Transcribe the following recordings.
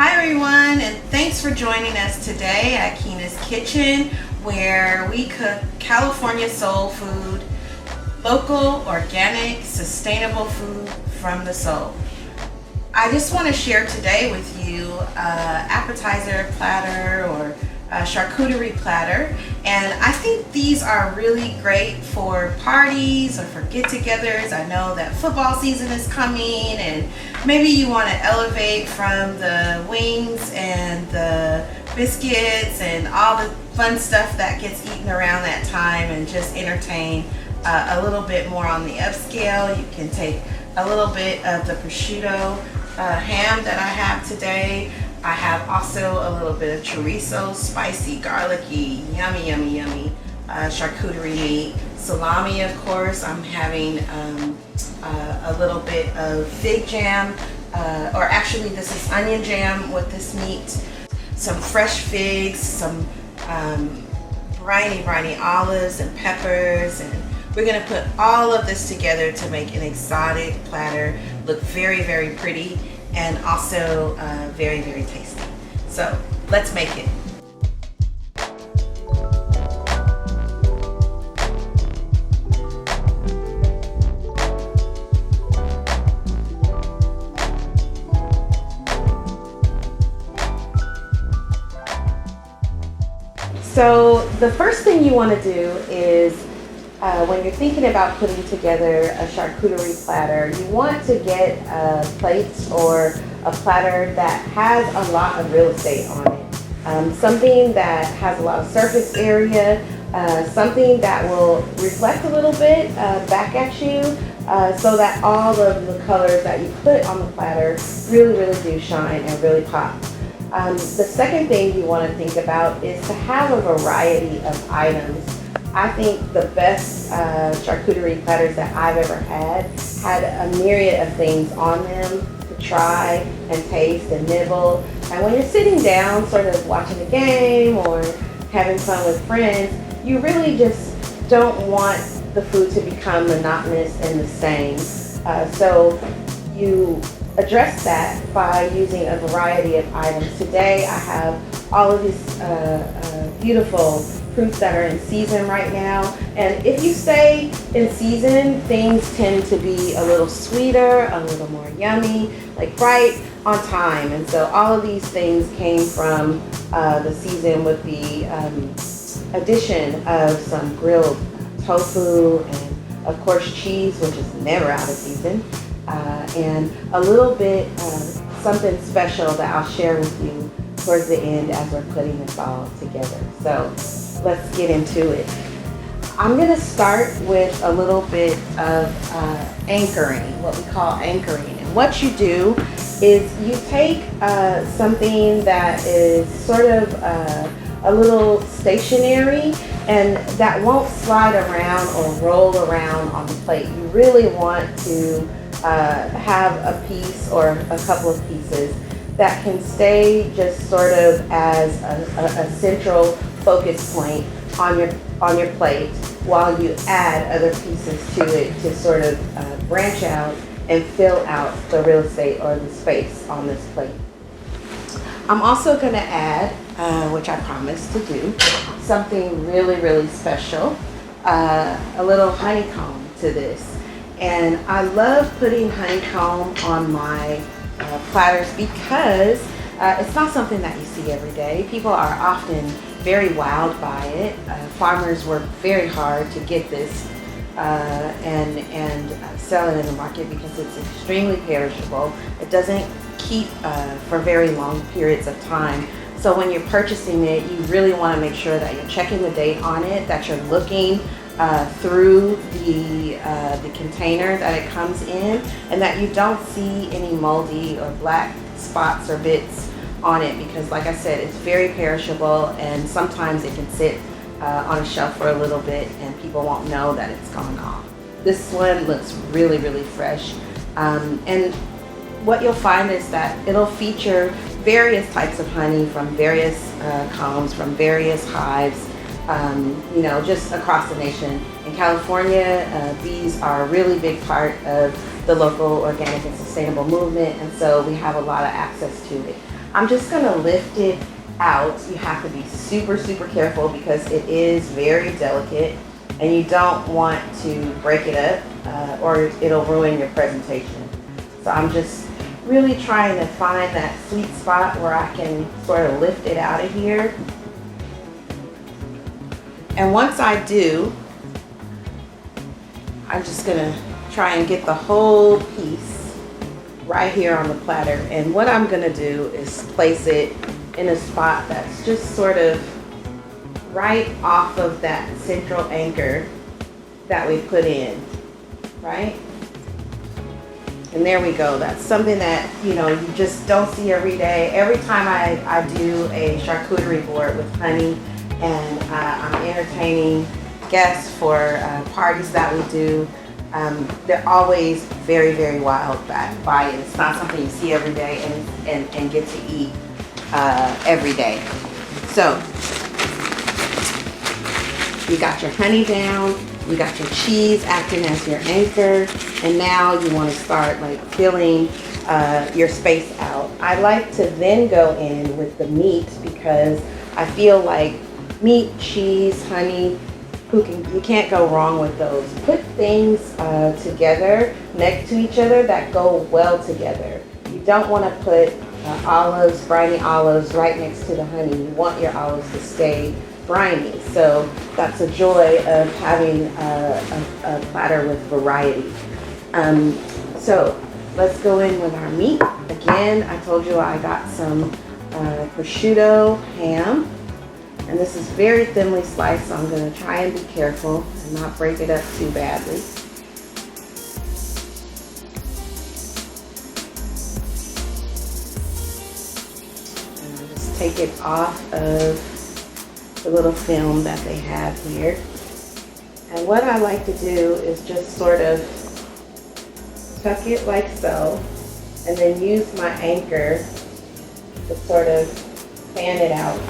Hi everyone, and thanks for joining us today at Ikeena's Kitchen, where we cook California soul food, local, organic, sustainable food from the soul. I just want to share today with you an appetizer platter or a charcuterie platter, and I think these are really great for parties or for get-togethers. I know that football season is coming, and maybe you want to elevate from the wings and the biscuits and all the fun stuff that gets eaten around that time and just entertain a little bit more on the upscale. You can take a little bit of the prosciutto ham that I have today. I have also a little bit of chorizo, spicy, garlicky, yummy charcuterie meat. Salami, of course. I'm having a little bit of fig jam, or actually this is onion jam with this meat. Some fresh figs, some briny olives and peppers, and we're gonna put all of this together to make an exotic platter look very pretty and also very tasty. So let's make it. So the first thing you want to do is when you're thinking about putting together a charcuterie platter, you want to get plates or a platter that has a lot of real estate on it. Something that has a lot of surface area, something that will reflect a little bit back at you, so that all of the colors that you put on the platter really do shine and really pop. The second thing you want to think about is to have a variety of items. I think the best charcuterie platters that I've ever had a myriad of things on them to try and taste and nibble. And when you're sitting down sort of watching a game or having fun with friends, you really just don't want the food to become monotonous and the same. So you address that by using a variety of items. Today I have all of these beautiful fruits that are in season right now, and if you stay in season, things tend to be a little sweeter, a little more yummy, like right on time. And so all of these things came from the season with the addition of some grilled tofu and of course cheese, which is never out of season, and a little bit something special that I'll share with you towards the end as we're putting this all together. So let's get into it. I'm going to start with a little bit of anchoring, what we call anchoring. And what you do is you take something that is sort of a little stationary and that won't slide around or roll around on the plate. You really want to have a piece or a couple of pieces that can stay just sort of as a central focus point on your plate while you add other pieces to it to sort of branch out and fill out the real estate or the space on this plate. I'm also going to add, which I promised to do, something really special, a little honeycomb to this. And I love putting honeycomb on my platters because it's not something that you see every day. People are often very wowed by it. Farmers work very hard to get this and sell it in the market because it's extremely perishable. It doesn't keep for very long periods of time. So when you're purchasing it, you really want to make sure that you're checking the date on it, that you're looking through the container that it comes in, and that you don't see any moldy or black spots or bits on it, because like I said, it's very perishable and sometimes it can sit on a shelf for a little bit and people won't know that it's gone off. This one looks really fresh, and what you'll find is that it'll feature various types of honey from various combs, from various hives, just across the nation. In California, bees are a really big part of the local organic and sustainable movement, and so we have a lot of access to it. I'm just gonna lift it out. You have to be super, super careful because it is very delicate and you don't want to break it up or it'll ruin your presentation. So I'm just really trying to find that sweet spot where I can sort of lift it out of here. And once I do, I'm just gonna try and get the whole piece right here on the platter. And what I'm gonna do is place it in a spot that's just sort of right off of that central anchor that we put in, right? And there we go. That's something that, you know, you just don't see every day. Every time I do a charcuterie board with honey and I'm entertaining guests for parties that we do, they're always very, very wild by it. It's not something you see every day and get to eat every day. So you got your honey down, you got your cheese acting as your anchor, and now you want to start like filling your space out. I like to then go in with the meat because I feel like meat, cheese, honey, you can't go wrong with those. Put things together next to each other that go well together. You don't want to put olives, briny olives right next to the honey. You want your olives to stay briny. So that's a joy of having a platter with variety. So let's go in with our meat. Again, I told you I got some prosciutto ham. And this is very thinly sliced, so I'm going to try and be careful and not break it up too badly. And I'll just take it off of the little film that they have here. And what I like to do is just sort of tuck it like so, and then use my anchor to sort of fan it out.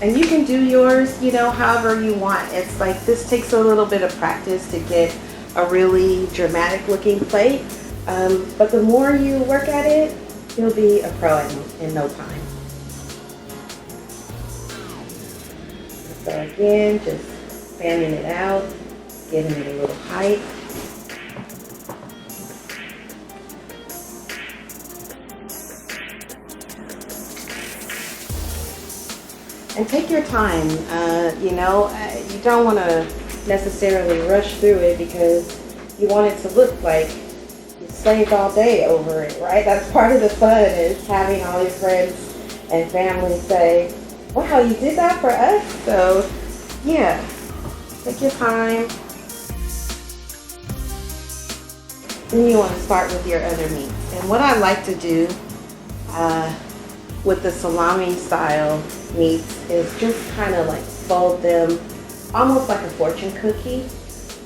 And you can do yours, you know, however you want. It's like this takes a little bit of practice to get a really dramatic looking plate. But the more you work at it, you'll be a pro in no time. So again, just fanning it out, giving it a little height. And take your time, you know, you don't want to necessarily rush through it because you want it to look like you slaved all day over it, right? That's part of the fun, is having all your friends and family say, wow, you did that for us? So, yeah, take your time. Then you want to start with your other meats. And what I like to do with the salami style meats is just kind of like fold them almost like a fortune cookie,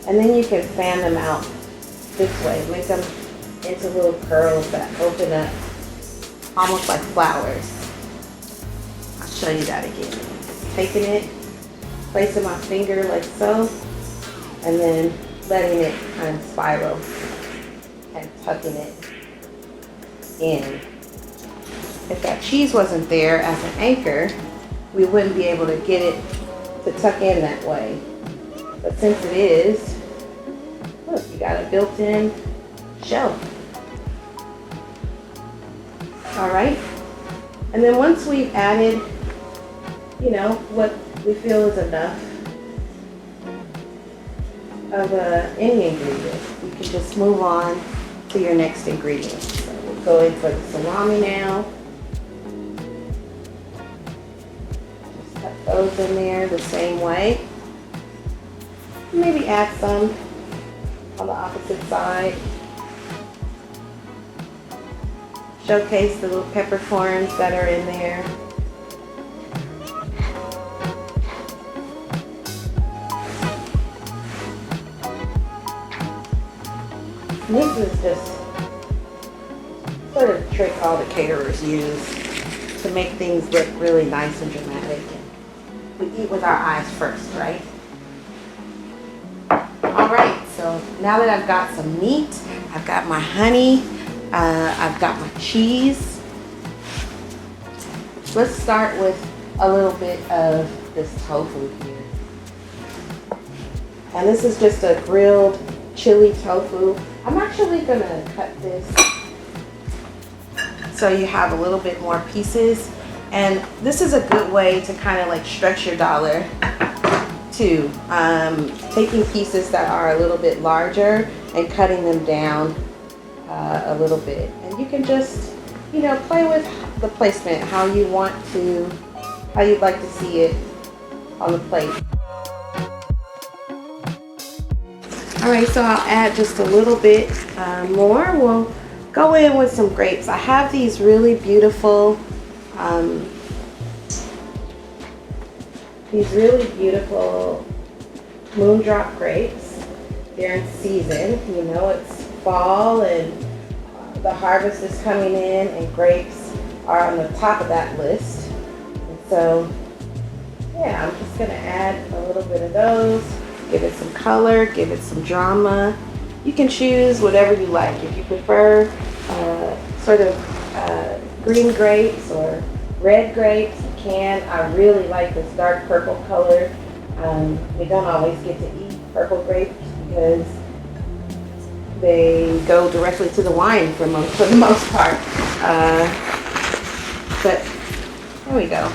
and then you can fan them out this way, make them into little curls that open up almost like flowers. I'll show you that again. Taking it, placing my finger like so, and then letting it kind of spiral and tucking it in. If that cheese wasn't there as an anchor, we wouldn't be able to get it to tuck in that way. But since it is, look, you got a built-in shelf. All right. And then once we've added, you know, what we feel is enough of any ingredient, you can just move on to your next ingredient. So we'll go in for the salami now. Those in there the same way. Maybe add some on the opposite side. Showcase the little peppercorns that are in there. This is just sort of a trick all the caterers use to make things look really nice and dramatic. We eat with our eyes first, right? All right, so now that I've got some meat, I've got my honey. I've got my cheese. Let's start with a little bit of this tofu here. And this is just a grilled chili tofu. I'm actually gonna cut this so you have a little bit more pieces. And this is a good way to kind of like stretch your dollar too. Taking pieces that are a little bit larger and cutting them down a little bit. And you can just, you know, play with the placement, how you'd like to see it on the plate. All right, so I'll add just a little bit more. We'll go in with some grapes. I have these really beautiful, moondrop grapes. They're in season. You know, it's fall and the harvest is coming in, and grapes are on the top of that list. And so, yeah, I'm just gonna add a little bit of those. Give it some color, give it some drama. You can choose whatever you like. If you prefer sort of green grapes or red grapes, you can. I really like this dark purple color. We don't always get to eat purple grapes because they go directly to the wine for the most part. But there we go.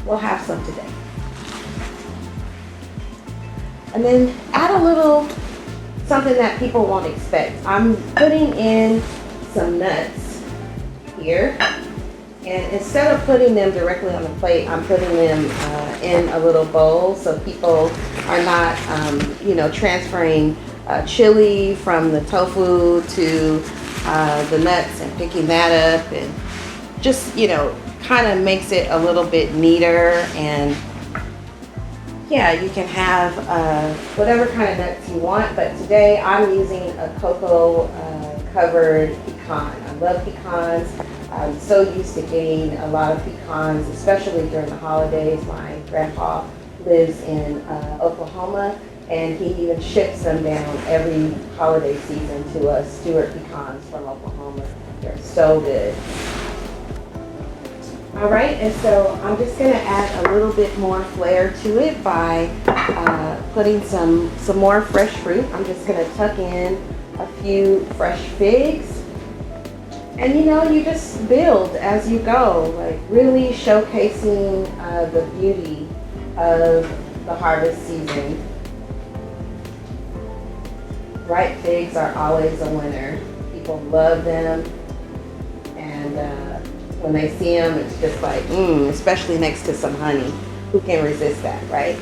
We'll have some today. And then add a little something that people won't expect. I'm putting in some nuts here. And instead of putting them directly on the plate, I'm putting them in a little bowl so people are not, you know, transferring chili from the tofu to the nuts and picking that up, and just, you know, kind of makes it a little bit neater. And yeah, you can have whatever kind of nuts you want, but today I'm using a cocoa covered pecan. I love pecans. I'm so used to getting a lot of pecans, especially during the holidays. My grandpa lives in Oklahoma, and he even ships them down every holiday season to us, Stewart pecans from Oklahoma. They're so good. All right, and so I'm just gonna add a little bit more flair to it by putting some more fresh fruit. I'm just gonna tuck in a few fresh figs. And you know, you just build as you go, like really showcasing the beauty of the harvest season. Ripe figs are always a winner. People love them, and when they see them, it's just like, especially next to some honey. Who can resist that, right?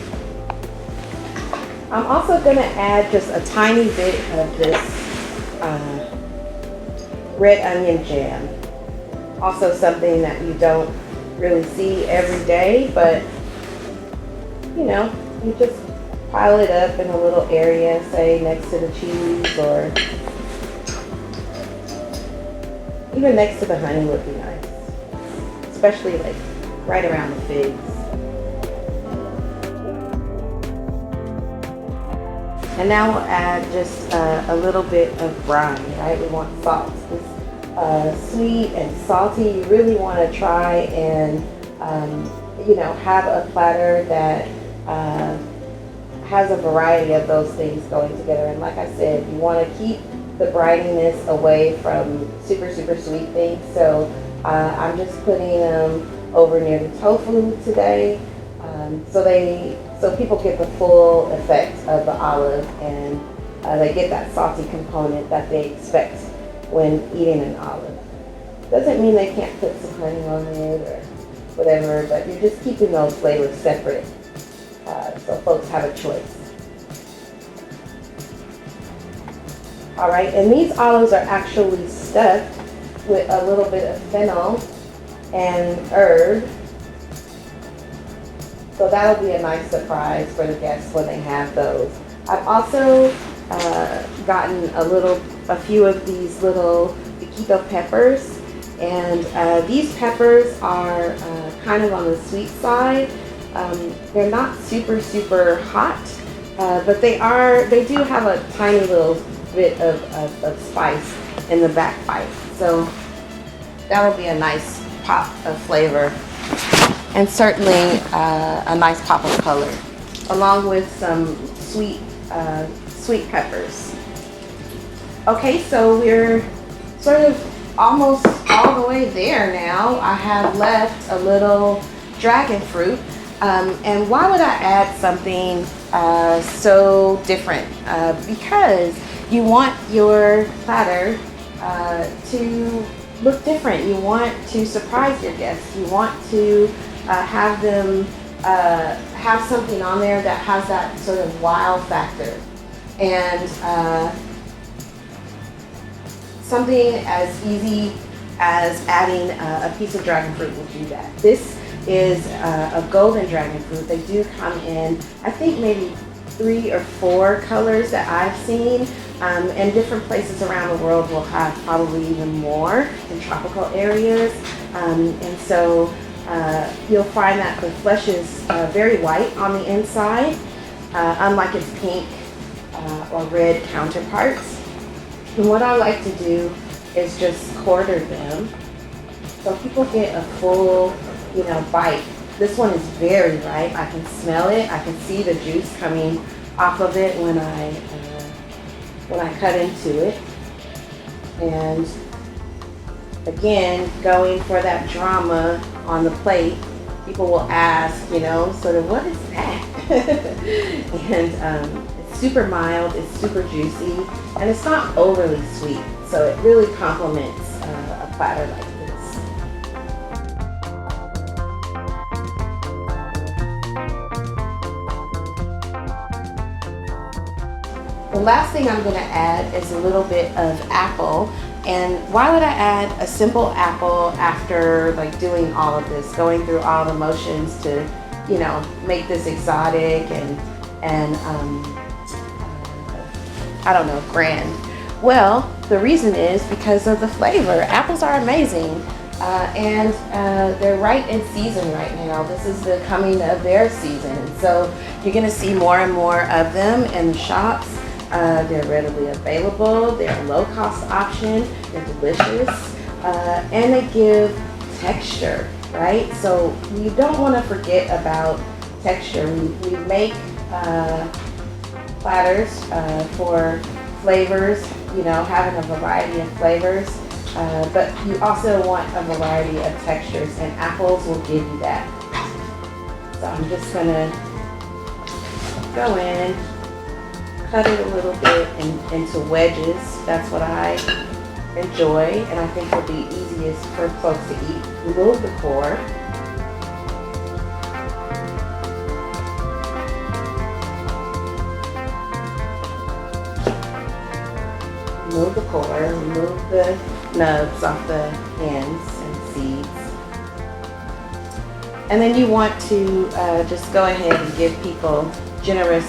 I'm also gonna add just a tiny bit of this red onion jam. Also something that you don't really see every day, but you know, you just pile it up in a little area, say next to the cheese, or even next to the honey would be nice, especially like right around the figs. And now we'll add just a little bit of brine, right? We want salt. It's sweet and salty. You really want to try and, you know, have a platter that has a variety of those things going together. And like I said, you want to keep the brininess away from super, super sweet things. So I'm just putting them over near the tofu today, so people get the full effect of the olive, and they get that salty component that they expect when eating an olive. Doesn't mean they can't put some honey on it or whatever, but you're just keeping those flavors separate, so folks have a choice. All right, and these olives are actually stuffed with a little bit of fennel and herb. So that'll be a nice surprise for the guests when they have those. I've also gotten a few of these little Ikeena peppers, and these peppers are kind of on the sweet side. They're not super, super hot, but they do have a tiny little bit of spice in the back bite. So that'll be a nice pop of flavor, and certainly a nice pop of color, along with some sweet peppers. Okay, so we're sort of almost all the way there now. I have left a little dragon fruit. And why would I add something so different? Because you want your platter to look different. You want to surprise your guests. You want to have them have something on there that has that sort of wow factor. And something as easy as adding a piece of dragon fruit will do that. This is a golden dragon fruit. They do come in, I think, maybe 3 or 4 colors that I've seen, and different places around the world will have probably even more in tropical areas. And so you'll find that the flesh is very white on the inside, unlike its pink or red counterparts. And what I like to do is just quarter them so people get a full, bite. This one is very ripe. I can smell it. I can see the juice coming off of it when I cut into it. And again, going for that drama on the plate, people will ask, sort of, what is that? And it's super mild, it's super juicy, and it's not overly sweet. So it really complements a platter like this. The last thing I'm going to add is a little bit of apple. And why would I add a simple apple after doing all of this, going through all the motions to, make this exotic and I don't know, grand? Well, the reason is because of the flavor. Apples are amazing, and they're right in season right now. This is the coming of their season, so you're going to see more and more of them in the shops. They're readily available. They're a low-cost option. They're delicious, and they give texture, right? So you don't want to forget about texture. We make platters for flavors, having a variety of flavors, but you also want a variety of textures, and apples will give you that. So I'm just gonna go in, cut it a little bit into wedges. That's what I enjoy, and I think will be easiest for folks to eat. Remove the core. Remove the core, remove the nubs off the ends and seeds. And then you want to just go ahead and give people generous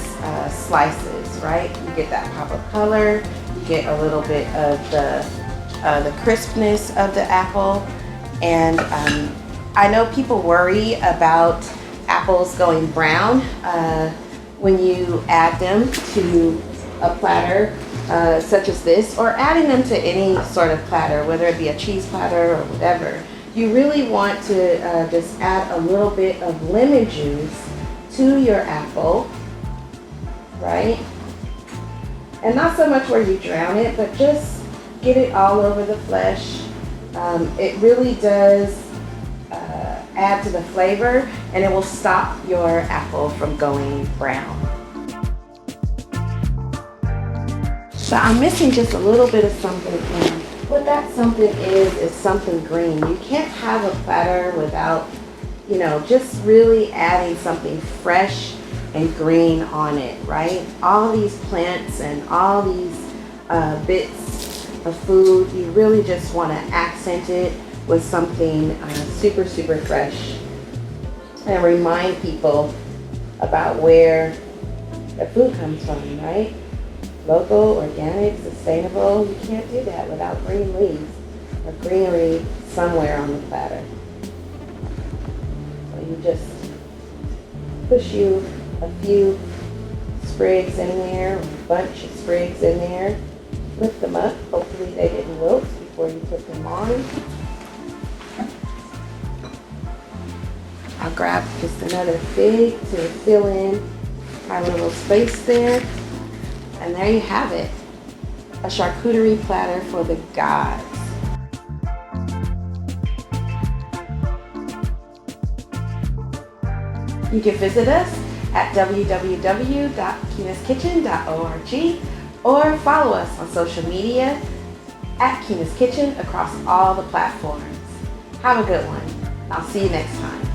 slices, right? You get that pop of color, you get a little bit of the crispness of the apple. And I know people worry about apples going brown when you add them to a platter such as this, or adding them to any sort of platter, whether it be a cheese platter or whatever. You really want to just add a little bit of lemon juice to your apple, right? And not so much where you drown it, but just get it all over the flesh. It really does add to the flavor, and it will stop your apple from going brown. So I'm missing just a little bit of something, and what that something is something green. You can't have a platter without, just really adding something fresh and green on it, right? All these plants and all these bits of food, you really just want to accent it with something super, super fresh, and remind people about where the food comes from, right? Local, organic, sustainable. You can't do that without green leaves or greenery somewhere on the platter. So you just push you a few sprigs in there, or a bunch of sprigs in there, Lift them up. Hopefully they didn't wilt before you put them on. I'll grab just another fig to fill in my little space there. And there you have it, a charcuterie platter for the gods. You can visit us at www.ikeenaskitchen.org or follow us on social media at Ikeena's Kitchen across all the platforms. Have a good one. I'll see you next time.